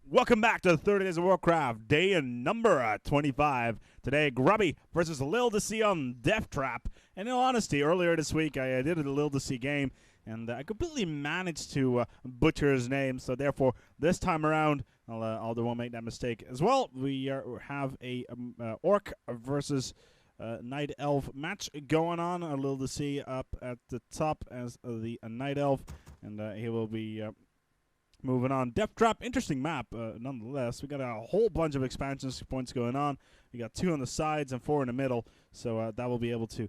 Welcome back to 30 Days of Warcraft, day number 25. Today, Grubby versus LiiLD on Death Trap. And in all honesty, earlier this week, I did a LiiLD game, and I completely managed to butcher his name. So therefore, this time around, I won't make that mistake as well. We have a Orc versus Night Elf match going on. LiiLD up at the top as the Night Elf, and he will be... moving on. Death Trap, interesting map, nonetheless. We got a whole bunch of expansion points going on. We got 2 on the sides and 4 in the middle, so that will be able to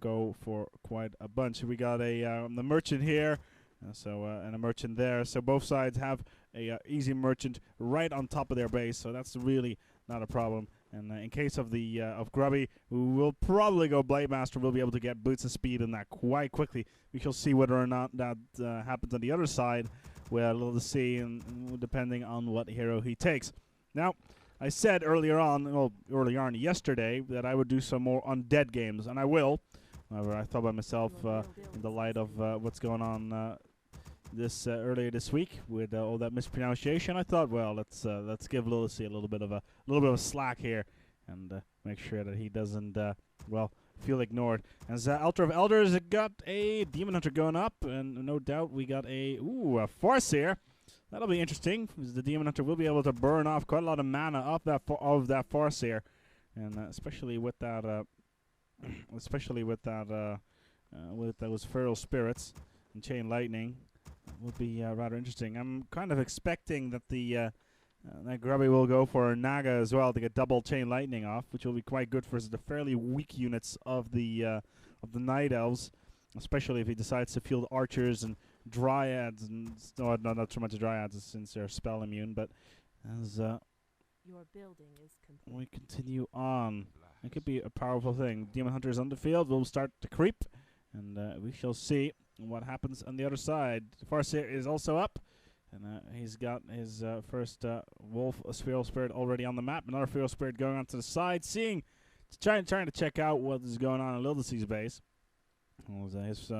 go for quite a bunch. We got the merchant here, and a merchant there. So both sides have a easy merchant right on top of their base, so that's really not a problem. And in case of the of Grubby, who will probably go Blade Master, we'll be able to get boots of speed in that quite quickly. We shall see whether or not that happens on the other side. We're LiiLD, and depending on what hero he takes. Now, I said earlier on yesterday, that I would do some more undead games, and I will. However, I thought by myself, in the light of what's going on earlier this week with all that mispronunciation, I thought, well, let's give LiiLD a little bit of a slack here, and make sure that he doesn't feel ignored. As Altar of Elders got a Demon Hunter going up, and no doubt we got a Farseer. That'll be interesting, because the Demon Hunter will be able to burn off quite a lot of mana off that Farseer, and especially with that with those Feral Spirits and Chain Lightning, would be rather interesting. I'm kind of expecting that that Grubby will go for Naga as well to get double Chain Lightning off, which will be quite good for the fairly weak units of the Night Elves, especially if he decides to field Archers and Dryads, and not so much Dryads since they're spell immune. But as your building is complete. we continue on, it could be a powerful thing. Demon Hunters on the field will start to creep, and we shall see what happens on the other side. Farseer is also up. And he's got his first wolf, a Feral Spirit, already on the map. Another Feral Spirit going on to the side, trying to check out what is going on in LiiLD's base. His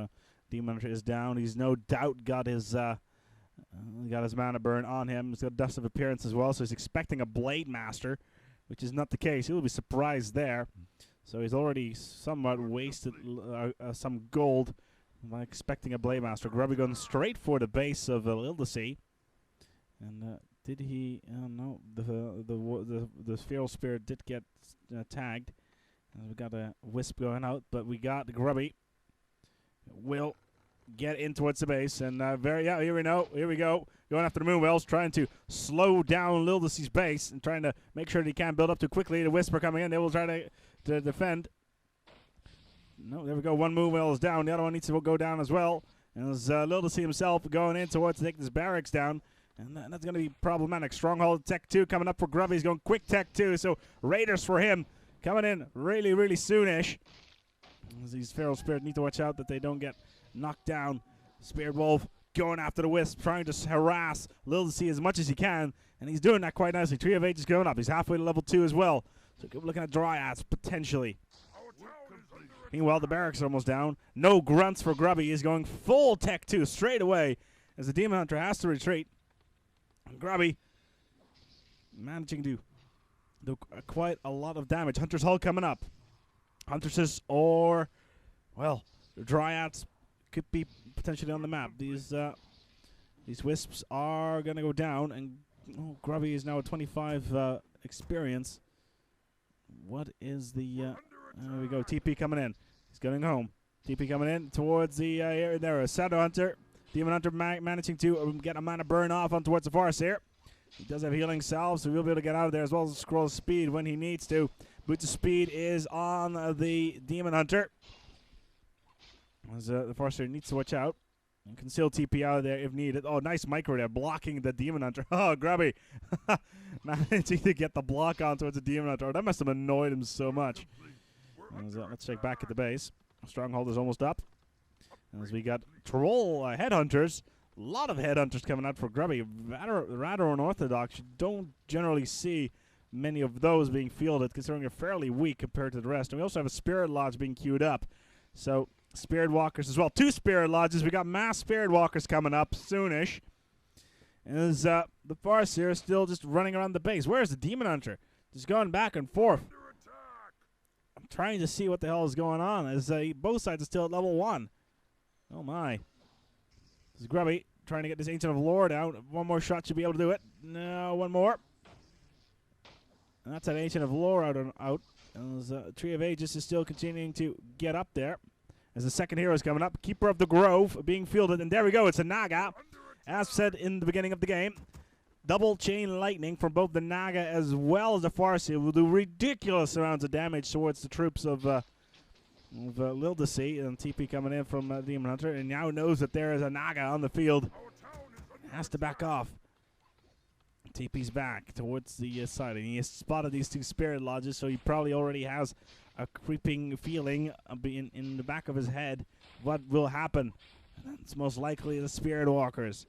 Demon Hunter is down. He's no doubt got his mana burn on him. He's got Dust of Appearance as well, so he's expecting a Blade Master, which is not the case. He will be surprised there. So he's already somewhat wasted some gold by expecting a Blade Master. Grubby going straight for the base of LiiLD. And did he? No, the Feral Spirit did get tagged. We got a Wisp going out, but we got Grubby. Will get in towards the base, and here we go. Going after the Moonwells, trying to slow down LiiLD's base and trying to make sure that he can't build up too quickly. The Wisp are coming in. They will try to defend. No, there we go. One Moonwell is down. The other one needs to go down as well. And there's LiiLD himself going in towards taking this barracks down. And that's going to be problematic. Stronghold Tech 2 coming up for Grubby. He's going quick Tech 2. So Raiders for him coming in really, really soonish. As these Feral Spirits need to watch out that they don't get knocked down. Spirit Wolf going after the Wisp, trying to harass LiiLD as much as he can. And he's doing that quite nicely. Tree of Age is going up. He's halfway to level 2 as well. So we're looking at Dryads potentially. Meanwhile, the barracks are almost down. No grunts for Grubby. He's going full Tech 2 straight away as the Demon Hunter has to retreat. Grubby managing to do quite a lot of damage. Hunter's Hull coming up. Huntresses or, well, the Dryads could be potentially on the map. These Wisps are going to go down, and Grubby is now at 25 experience. What is the... there we go. TP coming in. He's going home. TP coming in towards the area there. Shadow Hunter. Demon Hunter managing to get a mana burn off on towards the Farseer. He does have healing salve, so he'll be able to get out of there as well as scroll speed when he needs to. Boots of Speed is on the Demon Hunter. As the Farseer needs to watch out. And conceal TP out of there if needed. Oh, nice micro there, blocking the Demon Hunter. Oh, Grubby. Managing to get the block on towards the Demon Hunter. Oh, that must have annoyed him so much. Let's check back at the base. Stronghold is almost up. As we got Troll Headhunters. A lot of Headhunters coming out for Grubby. Rather unorthodox. You don't generally see many of those being fielded, considering they're fairly weak compared to the rest. And we also have a Spirit Lodge being queued up. So, Spirit Walkers as well. 2 Spirit Lodges. We got mass Spirit Walkers coming up soonish. As the Farseer is still just running around the base. Where's the Demon Hunter? Just going back and forth. I'm trying to see what the hell is going on as both sides are still at level 1. Oh my. This is Grubby trying to get this Ancient of Lore down. One more shot should be able to do it. No, one more. And that's an Ancient of Lore out. And the Tree of Ages is still continuing to get up there. As the second hero is coming up. Keeper of the Grove being fielded. And there we go. It's a Naga. As said in the beginning of the game. Double chain lightning from both the Naga as well as the Farseer will do ridiculous amounts of damage towards the troops of LiiLD. And TP coming in from Demon Hunter. And now knows that there is a Naga on the field. Has to back off. TP's back towards the side, and he has spotted these 2 Spirit Lodges, so he probably already has a creeping feeling in the back of his head what will happen. And it's most likely the Spirit Walkers.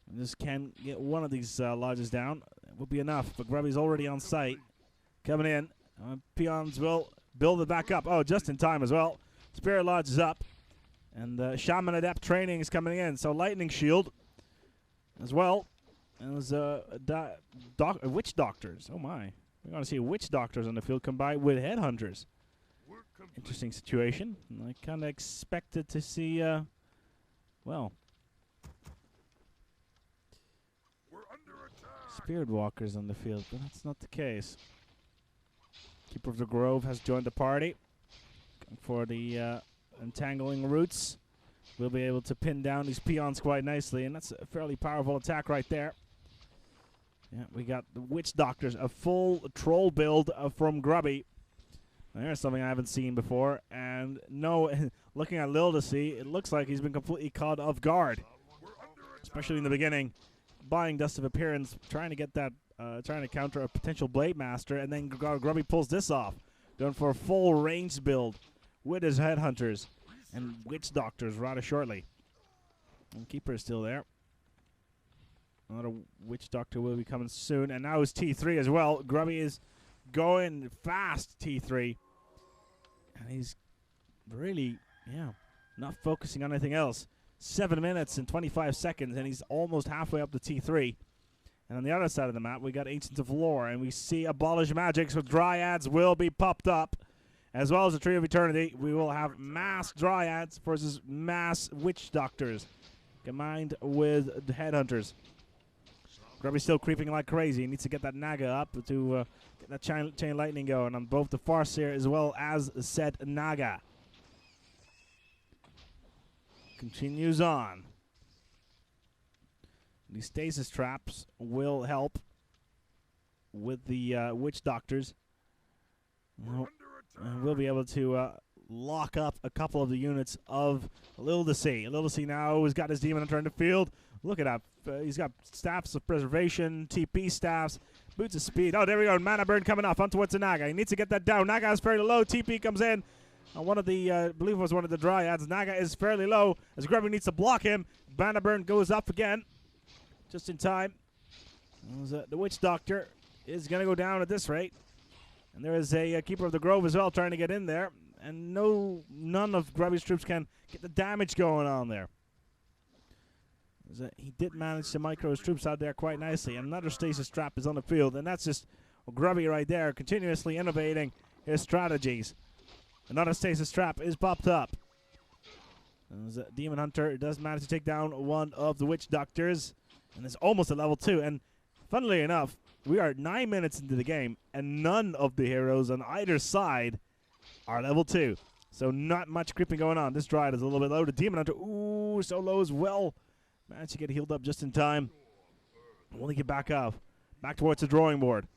And this can get one of these lodges down. It will be enough, but Grubby's already on site. Coming in. Peons will build it back up. Oh, just in time as well. Spirit Lodge is up. And Shaman Adept training is coming in, so Lightning Shield as well. And there's Witch Doctors. Oh my. We're going to see Witch Doctors on the field combined with Headhunters. Interesting situation. And I kind of expected to see, well, Spirit Walkers on the field, but that's not the case. Keeper of the Grove has joined the party. For the Entangling Roots. We'll be able to pin down these peons quite nicely, and that's a fairly powerful attack right there. Yeah, we got the Witch Doctors, a full troll build from Grubby. There's something I haven't seen before, and no, looking at LiiLD, it looks like he's been completely caught off guard, especially in the beginning, buying Dust of Appearance, trying to get that, trying to counter a potential Blade Master, and then Grubby pulls this off, going for a full range build with his Headhunters and Witch Doctors rather shortly. And Keeper is still there. Another Witch Doctor will be coming soon. And now is T3 as well. Grubby is going fast, T3. And he's really, not focusing on anything else. 7 minutes and 25 seconds, and he's almost halfway up to T3. And on the other side of the map, we got Ancients of Lore, and we see Abolish Magic, so Dryads will be popped up. As well as the Tree of Eternity, we will have mass Dryads versus mass Witch Doctors, combined with the Headhunters. Grubby's still creeping like crazy. He needs to get that Naga up to get that chain lightning going on both the Farseer as well as said Naga. Continues on. These stasis traps will help with the Witch Doctors. And we'll be able to lock up a couple of the units of LiiLD. LiiLD now has got his Demon Hunter in the field. Look at that. He's got Staffs of Preservation, TP Staffs, Boots of Speed. Oh, there we go. Mana Burn coming off on towards the Naga. He needs to get that down. Naga is fairly low. TP comes in. One of the, I believe it was one of the Dryads. Naga is fairly low as Grubby needs to block him. Mana Burn goes up again. Just in time. The Witch Doctor is going to go down at this rate. And there is a Keeper of the Grove as well trying to get in there. And none of Grubby's troops can get the damage going on there. He did manage to micro his troops out there quite nicely. And another stasis trap is on the field. And that's just Grubby right there, continuously innovating his strategies. Another stasis trap is popped up. And Demon Hunter does manage to take down one of the Witch Doctors. And it's almost at level 2. And funnily enough, we are 9 minutes into the game. And none of the heroes on either side are level 2. So not much creeping going on. This Dryad is a little bit low. The Demon Hunter, ooh, so low as well. Managed to get healed up just in time. Only get back up. Back towards the drawing board.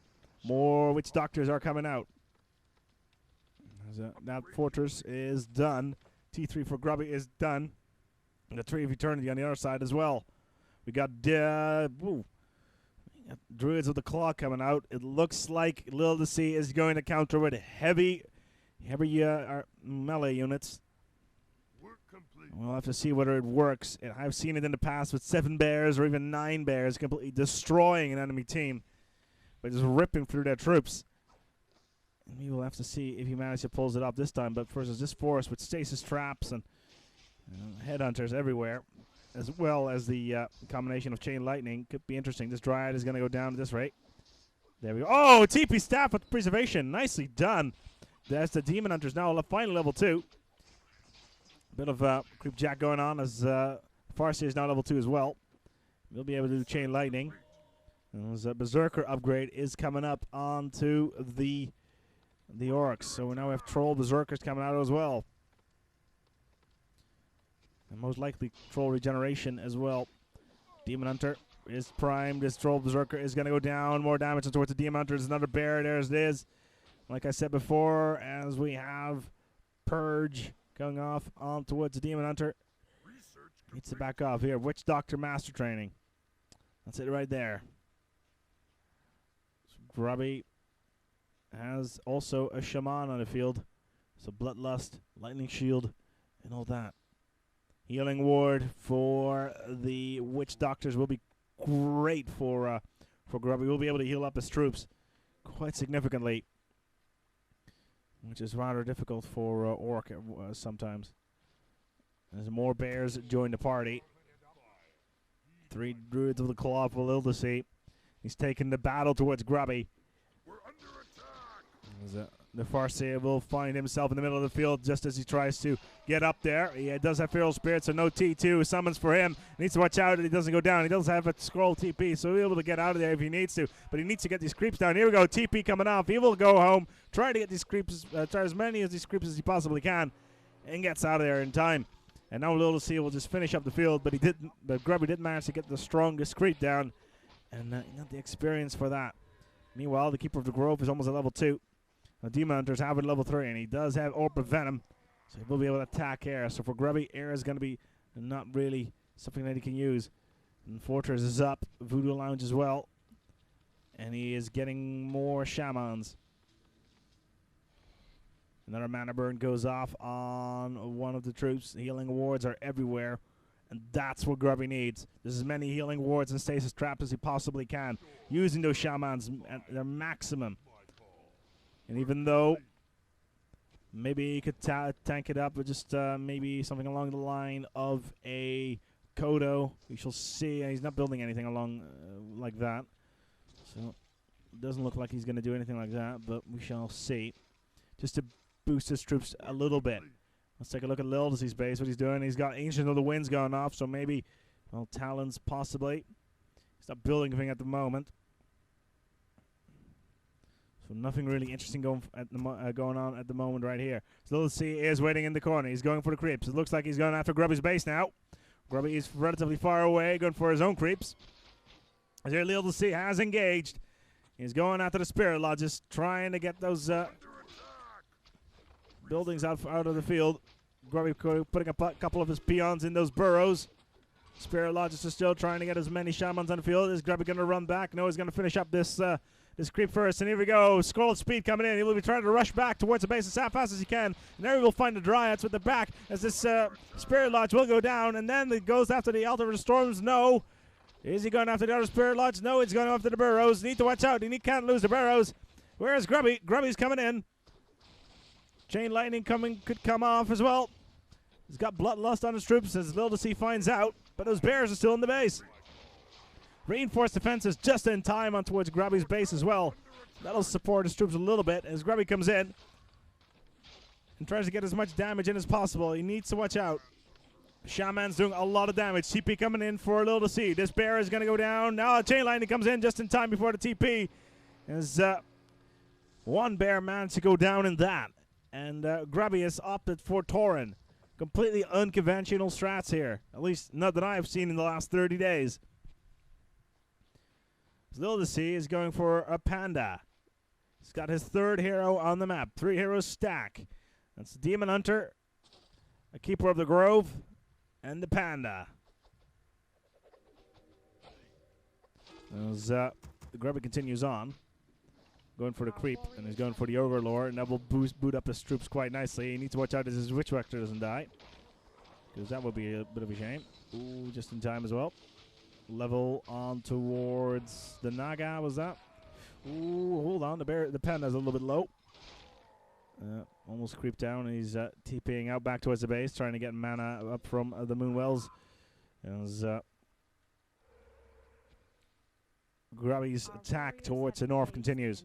More Witch Doctors are coming out. That Fortress is done. T3 for Grubby is done. And the Tree of Eternity on the other side as well. We got Druids of the Claw coming out. It looks like LiiLD is going to counter with heavy melee units. We'll have to see whether it works. I've seen it in the past with 7 bears or even 9 bears completely destroying an enemy team by just ripping through their troops. And we will have to see if he manages to pull it up this time. But versus this forest with stasis traps and headhunters everywhere, as well as the combination of Chain Lightning. Could be interesting. This Dryad is going to go down at this rate. There we go. Oh, TP staff with preservation. Nicely done. That's the Demon Hunters now finally level 2. Bit of creep jack going on as Farseer is now level 2 as well. We'll be able to do Chain Lightning. As a Berserker upgrade is coming up onto the Orcs. So we now have Troll Berserkers coming out as well. And most likely Troll Regeneration as well. Demon Hunter is primed. This Troll Berserker is going to go down. More damage towards the Demon Hunter. There's another bear. There it is. Like I said before, as we have Purge going off on towards the Demon Hunter. Needs to back off here. Witch Doctor Master Training. That's it right there. So Grubby has also a Shaman on the field. So Bloodlust, Lightning Shield, and all that. Healing Ward for the Witch Doctors will be great for Grubby. We'll be able to heal up his troops quite significantly, which is rather difficult for Orc sometimes. As more bears join the party. 3 Druids of the Claw for LiiLD. He's taking the battle towards Grubby. The Farseer will find himself in the middle of the field just as he tries to get up there. He does have Feral Spirit, so no T2 summons for him. He needs to watch out that he doesn't go down. He does have a scroll TP, so he'll be able to get out of there if he needs to. But he needs to get these creeps down. Here we go, TP coming off. He will go home, try to get these creeps, try as many of these creeps as he possibly can, and gets out of there in time. And now LiiLD will just finish up the field, but he didn't. But Grubby didn't manage to get the strongest creep down, and not the experience for that. Meanwhile, the Keeper of the Grove is almost at level 2. The Demon Hunters have it level 3, and he does have Orb of Venom, so he will be able to attack air. So for Grubby, air is going to be not really something that he can use. And Fortress is up, Voodoo Lounge as well, and he is getting more Shamans. Another mana burn goes off on one of the troops. Healing wards are everywhere, and that's what Grubby needs. There's as many healing wards and stasis traps as he possibly can, using those Shamans at their maximum. And even though maybe he could tank it up with just maybe something along the line of a Kodo, we shall see. He's not building anything along like that. So it doesn't look like he's going to do anything like that, but we shall see. Just to boost his troops a little bit. Let's take a look at LiiLD's base, what he's doing. He's got Ancient of the Winds going off, so maybe, well, Talons possibly. He's not building anything at the moment. So nothing really interesting going on at the moment right here. So LiiLD is waiting in the corner. He's going for the creeps. It looks like he's going after Grubby's base now. Grubby is relatively far away, going for his own creeps. As here LiiLD has engaged. He's going after the Spirit Lodges, trying to get those buildings out of the field. Grubby putting a couple of his peons in those burrows. Spirit Lodges are still trying to get as many Shamans on the field. Is Grubby going to run back? No, he's going to finish up this creep first. And here we go. Scroll speed coming in. He will be trying to rush back towards the base as fast as he can. And there we will find the Dryads with the back as this Spirit Lodge will go down. And then it goes after the Altar of the Storms. No. Is he going after the other Spirit Lodge? No, he's going after the burrows. Need to watch out. He can't lose the burrows. Where is Grubby? Grubby's coming in. Chain Lightning could come off as well. He's got Bloodlust on his troops as LiiLD finds out. But those bears are still in the base. Reinforced defenses just in time on towards Grubby's base as well. That'll support his troops a little bit as Grubby comes in and tries to get as much damage in as possible. He needs to watch out. Shaman's doing a lot of damage. TP coming in for LiiLD. This bear is going to go down. Now Chain Lightning comes in just in time before the TP. As one bear managed to go down in that. And Grubby has opted for Tauren. Completely unconventional strats here. At least not that I've seen in the last 30 days. LiiLD is going for a Panda. He's got his 3rd hero on the map. 3 heroes stack. That's the Demon Hunter, a Keeper of the Grove, and the Panda. As Grubby continues on, going for the creep, and he's going for the Ogre Lore, and that will boot up his troops quite nicely. He needs to watch out that his Witch Vector doesn't die, because that would be a bit of a shame. Ooh, just in time as well. Level on towards the Naga, was that? Ooh, hold on, the Panda's a little bit low. Almost creeped down, and he's TPing out back towards the base, trying to get mana up from the Moonwells. As Grubby's attack towards the north continues.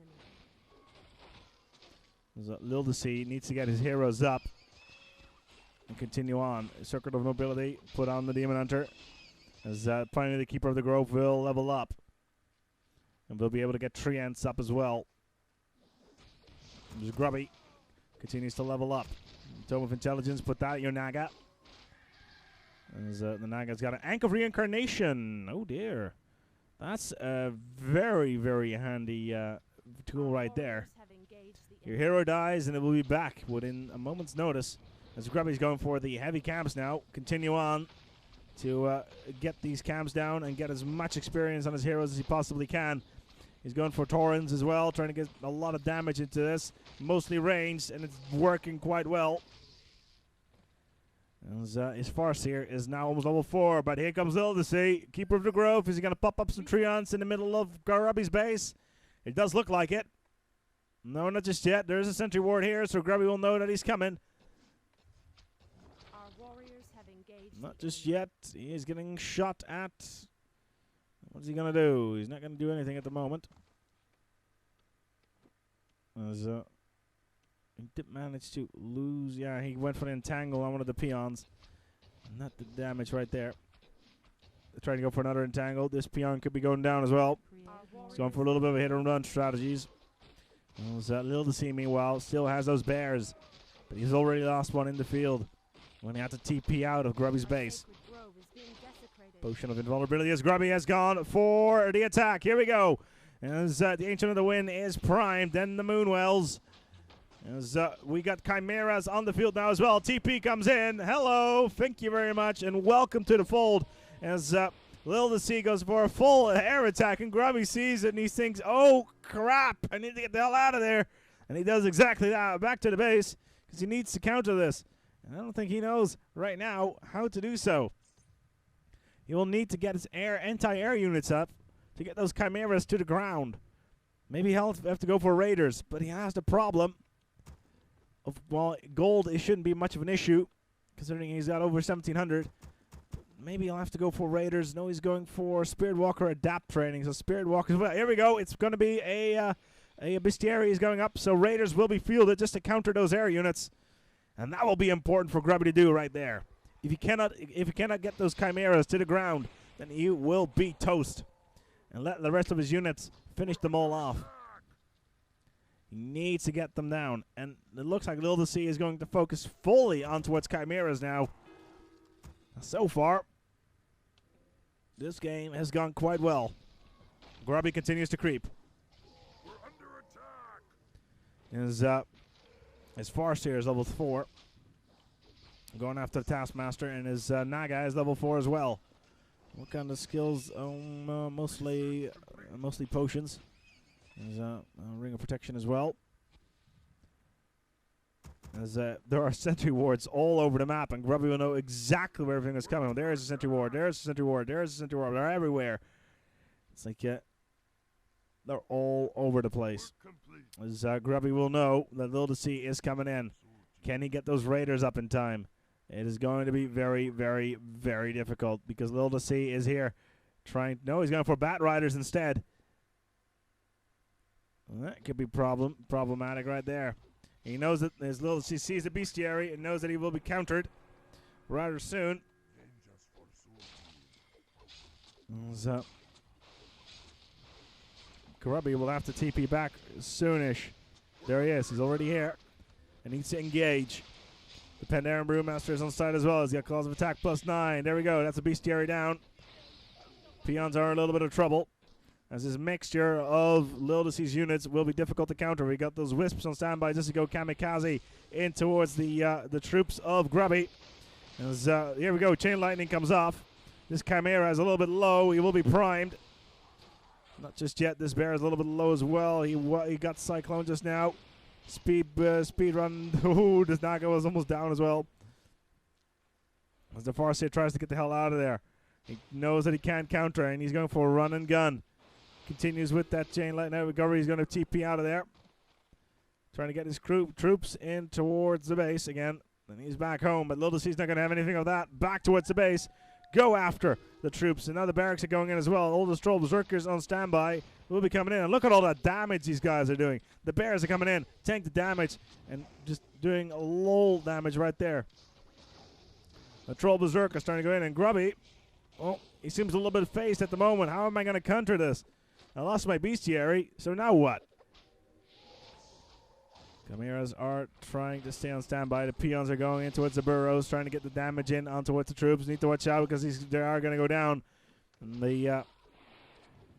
As LiiLD needs to get his heroes up and continue on. Circuit of Nobility put on the Demon Hunter. As finally the Keeper of the Grove will level up. And we'll be able to get Treants up as well. There's Grubby. Continues to level up. Tome of Intelligence, put that at your Naga. As the Naga's got an Ankh of Reincarnation. Oh dear. That's a very, very handy tool right there. Your hero dies and it will be back within a moment's notice. As Grubby's going for the heavy camps now. Continue on to get these camps down and get as much experience on his heroes as he possibly can. He's going for Taurens as well, trying to get a lot of damage into this. Mostly ranged, and it's working quite well. As, his Farseer is now almost level 4, but here comes LiiLD. Keeper of the Grove. Is he going to pop up some Treants in the middle of Grubby's base? It does look like it. No, not just yet. There's a sentry ward here, so Grubby will know that he's coming. Our warriors have engaged. Not just yet. He is getting shot at. What's he going to do? He's not going to do anything at the moment. As, he did manage to lose. Yeah, he went for an entangle on one of the peons. Not the damage right there. They're trying to go for another entangle. This peon could be going down as well. He's going for a little bit of a hit and run strategies. As LiiLD, meanwhile, still has those bears. But he's already lost one in the field when he had to TP out of Grubby's base. Potion of Invulnerability as Grubby has gone for the attack. Here we go. As the Ancient of the Wind is primed, then the Moonwells. As we got Chimeras on the field now as well. TP comes in. Hello, thank you very much, and welcome to the fold. As LiiLD goes for a full air attack, and Grubby sees it, and he thinks, oh, crap, I need to get the hell out of there. And he does exactly that, back to the base, because he needs to counter this. And I don't think he knows right now how to do so. He will need to get his anti-air units up to get those Chimeras to the ground. Maybe he'll have to go for Raiders, but he has the problem of, well, gold, it shouldn't be much of an issue, considering he's got over 1,700. Maybe he'll have to go for Raiders. No, he's going for Spirit Walker Adapt training, so Spirit Walker as well. Here we go. It's going to be a Bestiary is going up, so Raiders will be fielded just to counter those air units. And that will be important for Grubby to do right there. If you cannot get those Chimeras to the ground, then you will be toast. And let the rest of his units finish them all off. He needs to get them down. And it looks like LiiLD is going to focus fully on towards Chimeras now. So far, this game has gone quite well. Grubby continues to creep. We're under attack. His Farseer is level 4. Going after the Taskmaster, and his Naga is level 4 as well. What kind of skills? Mostly potions. There's a Ring of Protection as well. As there are sentry wards all over the map, and Grubby will know exactly where everything is coming. There's a sentry ward. There's a sentry ward. There's a sentry ward. They're everywhere. It's like they're all over the place. As Grubby will know that LiiLD is coming in. Can he get those Raiders up in time? It is going to be very, very, very difficult because LiiLD is here trying. No, he's going for Bat Riders instead. Well, that could be problematic right there. He knows that as LiiLD sees the Bestiary and knows that he will be countered rather soon. Grubby will have to TP back soonish. There he is. He's already here. And needs to engage. The Pandaren Brewmaster is on side as well. He's got Claws of Attack +9. There we go. That's a Bestiary down. Peons are in a little bit of trouble, as this mixture of LiiLD's units will be difficult to counter. We got those Wisps on standby just to go kamikaze in towards the troops of Grubby. As, here we go. Chain Lightning comes off. This Chimera is a little bit low. He will be primed. Not just yet. This bear is a little bit low as well. He got Cyclone just now. Speed run. Ooh, this Naga was almost down as well. As the Farseer tries to get the hell out of there. He knows that he can't counter, and he's going for a run and gun. Continues with that chain lightning. Now Grubby is going to TP out of there. Trying to get his troops in towards the base again. And he's back home, but LiiLD not going to have anything of that. Back towards the base. go after the troops. And now the barracks are going in as well. All the Stroll Berserkers on standby will be coming in. And look at all that damage these guys are doing. The bears are coming in, tank the damage, and just doing a lol damage right there. The Troll Berserker starting to go in. And Grubby, oh, he seems a little bit phased at the moment. How am I going to counter this? I lost my bestiary, so now what? Chimeras are trying to stay on standby. The peons are going in towards the burrows, trying to get the damage in on towards the troops. Need to watch out because they are going to go down. And the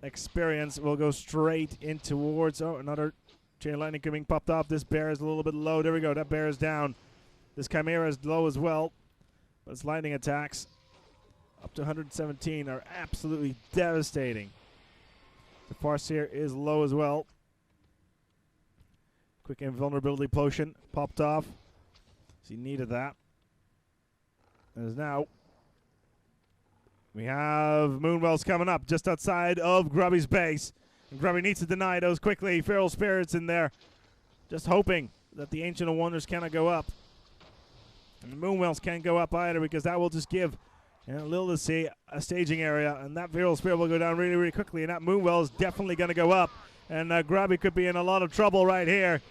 experience will go straight in towards... Oh, another chain of lightning being popped off. This bear is a little bit low. There we go. That bear is down. This chimera is low as well. But its lightning attacks up to 117 are absolutely devastating. The Farseer is low as well. Quick invulnerability potion popped off. So he needed that. As now we have Moonwells coming up just outside of Grubby's base. And Grubby needs to deny those quickly. Feral Spirits in there. Just hoping that the Ancient of Wonders cannot go up. And the Moonwells can't go up either because that will just give LiiLD a staging area. And that Feral Spirit will go down really, really quickly. And that Moonwell is definitely going to go up. And Grubby could be in a lot of trouble right here.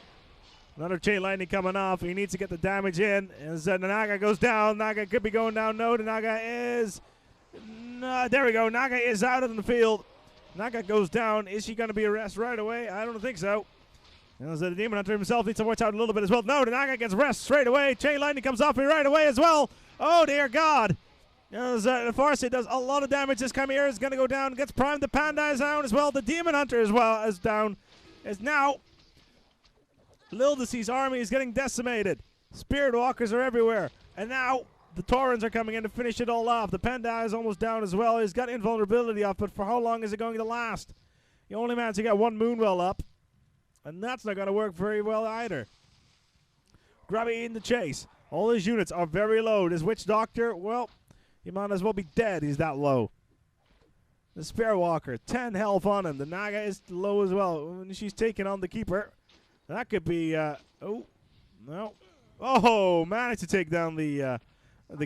Another chain lightning coming off. He needs to get the damage in. As the Naga goes down. Naga could be going down. No, the Naga is... No, there we go. Naga is out of the field. Naga goes down. Is she going to be arrested right away? I don't think so. As the Demon Hunter himself needs to watch out a little bit as well. No, the Naga gets arrested straight away. Chain lightning comes off me right away as well. Oh, dear God. As the Farseer does a lot of damage. This Chimera is going to go down. Gets primed. The Panda is down as well. The Demon Hunter as well is down. As now... LiiLD's army is getting decimated. Spirit Walkers are everywhere. And now the Taurens are coming in to finish it all off. The Panda is almost down as well. He's got invulnerability off, but for how long is it going to last? He only managed to get one Moonwell up. And that's not going to work very well either. Grubby in the chase. All his units are very low. This Witch Doctor, well, he might as well be dead. He's that low. The Spirit Walker, 10 health on him. The Naga is low as well. She's taking on the Keeper. That could be, oh, no. Oh, managed to take down the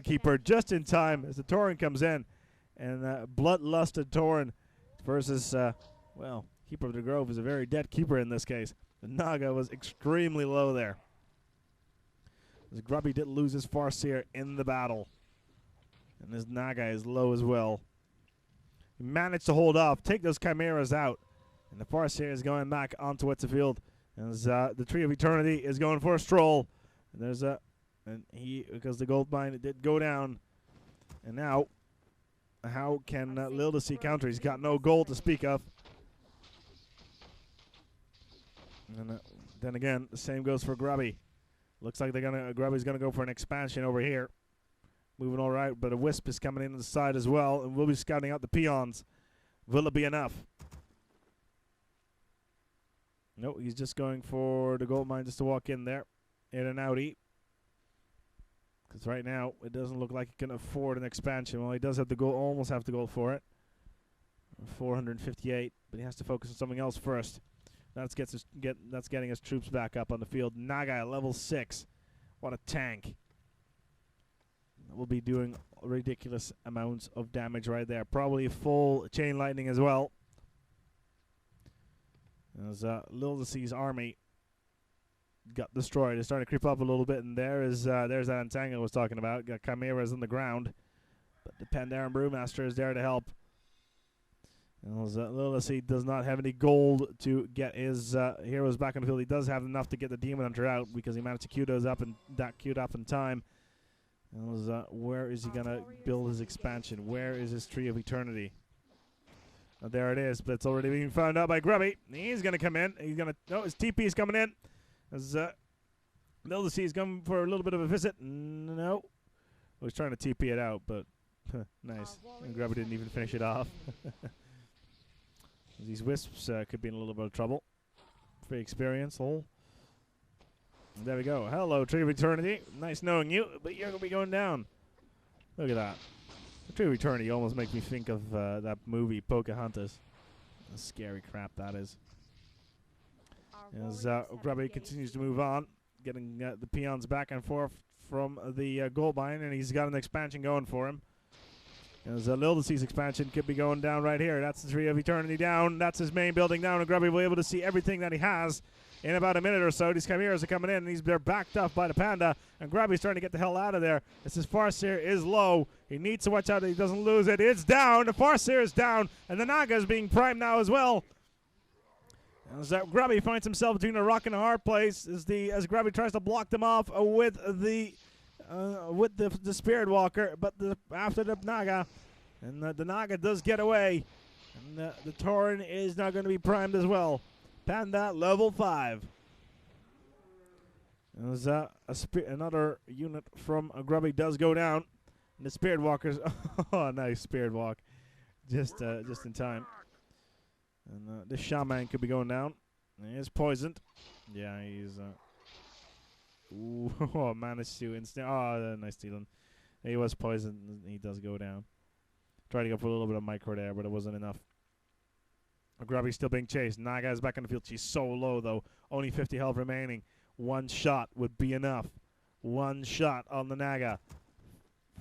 Keeper just in time as the Tauren comes in. And bloodlusted Tauren versus, well, Keeper of the Grove is a very dead Keeper in this case. The Naga was extremely low there. As Grubby did lose his Farseer in the battle. And his Naga is low as well. He managed to hold off, take those Chimeras out. And the Farseer is going back onto what's the field. As the Tree of Eternity is going for a stroll. And there's because the gold mine did go down. And now, how can LiiLD counter? He's got no gold to speak of. And then again, the same goes for Grubby. Looks like Grubby's gonna go for an expansion over here. Moving all right, but a Wisp is coming in to the side as well, and we'll be scouting out the peons. Will it be enough? No, he's just going for the gold mine just to walk in there. In and outie. Because right now, it doesn't look like he can afford an expansion. Well, he does have to go, almost have to go for it. 458, but he has to focus on something else first. That's getting his troops back up on the field. Naga at level 6. What a tank. We'll be doing ridiculous amounts of damage right there. Probably full chain lightning as well. As LiiLD's army got destroyed. It's starting to creep up a little bit, and there's that entangle I was talking about. Got Chimeras on the ground, but the Pandaren Brewmaster is there to help. And LiiLD does not have any gold to get his heroes back on the field. He does have enough to get the Demon Hunter out because he managed to queue those up and that queued up in time. And where is he gonna build his expansion? Where is his Tree of Eternity? There it is, but it's already being found out by Grubby. He's going to come in. He's going to... No, his TP is coming in. As LiiLD is coming for a little bit of a visit. No. I was trying to TP it out, but... nice. And Grubby didn't even finish it off. These Wisps could be in a little bit of trouble. Free experience, hole. There we go. Hello, Tree of Eternity. Nice knowing you, but you're going to be going down. Look at that. The Tree of Eternity almost makes me think of that movie, Pocahontas. The scary crap that is. As Grubby continues to move on, getting the peons back and forth from the gold mine, and he's got an expansion going for him. As LiiLD's expansion could be going down right here. That's the Tree of Eternity down. That's his main building down, and Grubby will be able to see everything that he has in about a minute or so. These Chimeras are coming in, and they're backed up by the Panda, and Grubby's trying to get the hell out of there. As his Farseer is low. He needs to watch out that he doesn't lose it. It's down. The Farseer is down, and the Naga is being primed now as well. As Grubby finds himself between a rock and a hard place as Grubby tries to block them off with the Spirit Walker, but after the Naga, and the Naga does get away, and the Tauren is now going to be primed as well. Panda level 5. As another unit from Grubby does go down, and the Spirit Walkers. Oh, nice Spirit Walk, just in time. And this Shaman could be going down. He is poisoned. Yeah, he's. Ooh, oh, managed to instant. Oh, nice stealing. He was poisoned. He does go down. Tried to go for a little bit of micro there, but it wasn't enough. Grubby's still being chased. Naga is back on the field. She's so low, though. Only 50 health remaining. One shot would be enough. One shot on the Naga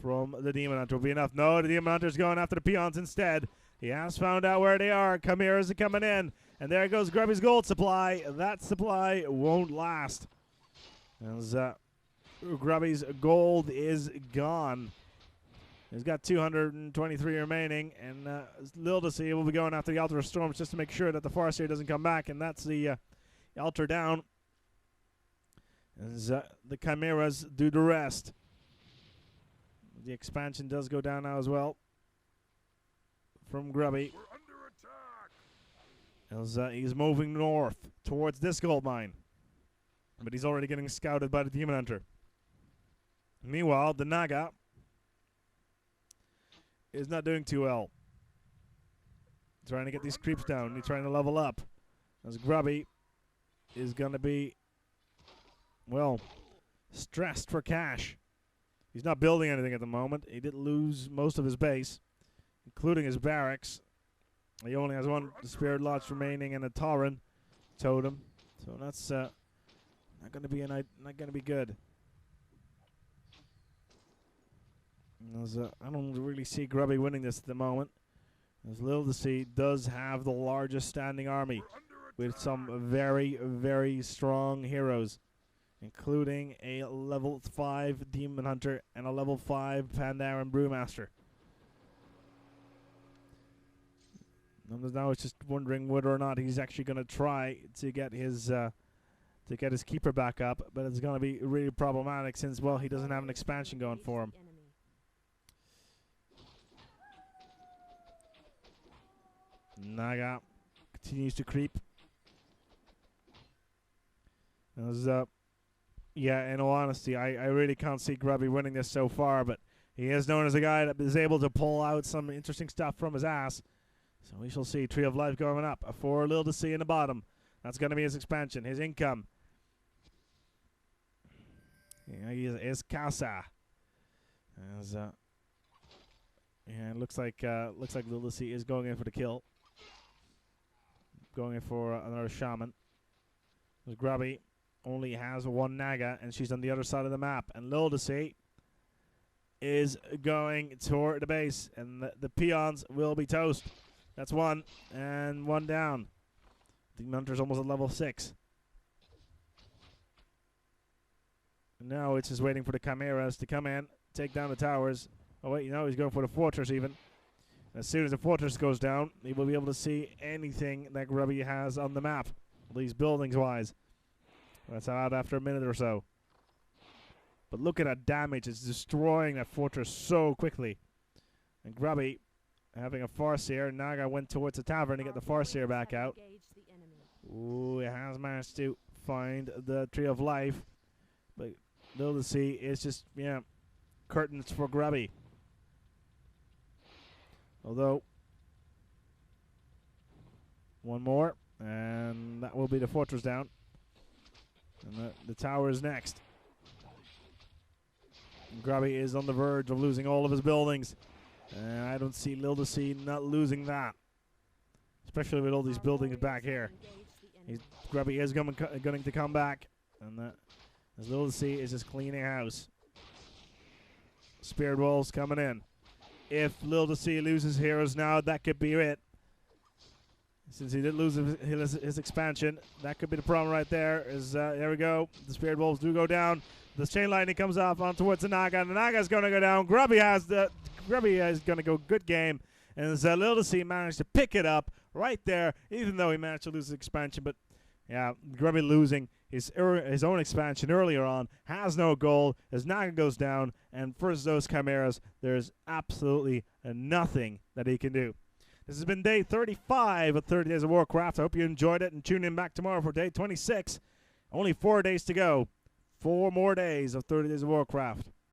from the Demon Hunter will be enough. No, the Demon Hunter's going after the peons instead. He has found out where they are. Chimeras are coming in. And there goes Grubby's gold supply. That supply won't last. As Grubby's gold is gone. He's got 223 remaining. And LiiLD will be going after the Altar of Storms just to make sure that the Farseer doesn't come back. And that's the Altar down. As the Chimeras do the rest. The expansion does go down now as well. From Grubby. As he's moving north towards this gold mine. But he's already getting scouted by the Demon Hunter. Meanwhile, the Naga is not doing too well. Trying to get these creeps down. He's trying to level up. As Grubby is going to be, well, stressed for cash. He's not building anything at the moment. He did lose most of his base, including his barracks. He only has one Spirit Lodge remaining and a Tauren totem, so that's not going to be good. As, I don't really see Grubby winning this at the moment. As LiiLD does have the largest standing army with some very, very strong heroes, including a level 5 Demon Hunter and a level 5 Pandaren Brewmaster. Now it's just wondering whether or not he's actually going to try to get his keeper back up, but it's going to be really problematic since, well, he doesn't have an expansion going for him. Naga continues to creep. As, yeah, in all honesty, I really can't see Grubby winning this so far, but he is known as a guy that is able to pull out some interesting stuff from his ass. So we shall see. Tree of Life going up for LiiLD in the bottom. That's going to be his expansion, his income. Yeah, he is Casa. As, yeah, it looks like LiiLD is going in for the kill. Going in for another Shaman. Grubby only has one Naga, and she's on the other side of the map. And LiiLD is going toward the base, and the peons will be toast. That's one, and one down. The Hunter's almost at level 6. And now it's just waiting for the Chimeras to come in, take down the towers. Oh wait, he's going for the fortress even. As soon as the fortress goes down, he will be able to see anything that Grubby has on the map, at least buildings-wise. That's out after a minute or so. But look at that damage. It's destroying that fortress so quickly. And Grubby, having a Farseer, Naga went towards the tavern to get the Farseer back out. Ooh, it has managed to find the Tree of Life. But LiiLD is just, yeah, curtains for Grubby. Although, one more, and that will be the fortress down. And the tower is next. And Grubby is on the verge of losing all of his buildings. And I don't see LiiLD not losing that. Especially with all these buildings back here. Grubby is going to come back. And as LiiLD is just cleaning house. Spirit Walls coming in. if LiiLD loses heroes now, that could be it. Since he did lose his expansion, that could be the problem right there. There we go. The Spirit Wolves do go down. The Chain Lightning comes off on towards the Naga. The Naga's going to go down. Grubby is going to go good game. And LiiLD managed to pick it up right there, even though he managed to lose his expansion. But, yeah, Grubby losing his own expansion earlier on has no goal as Naga goes down. And for those Chimeras, there's absolutely nothing that he can do. This has been day 35 of 30 Days of Warcraft. I hope you enjoyed it, and tune in back tomorrow for day 26. Only 4 days to go. 4 more days of 30 Days of Warcraft.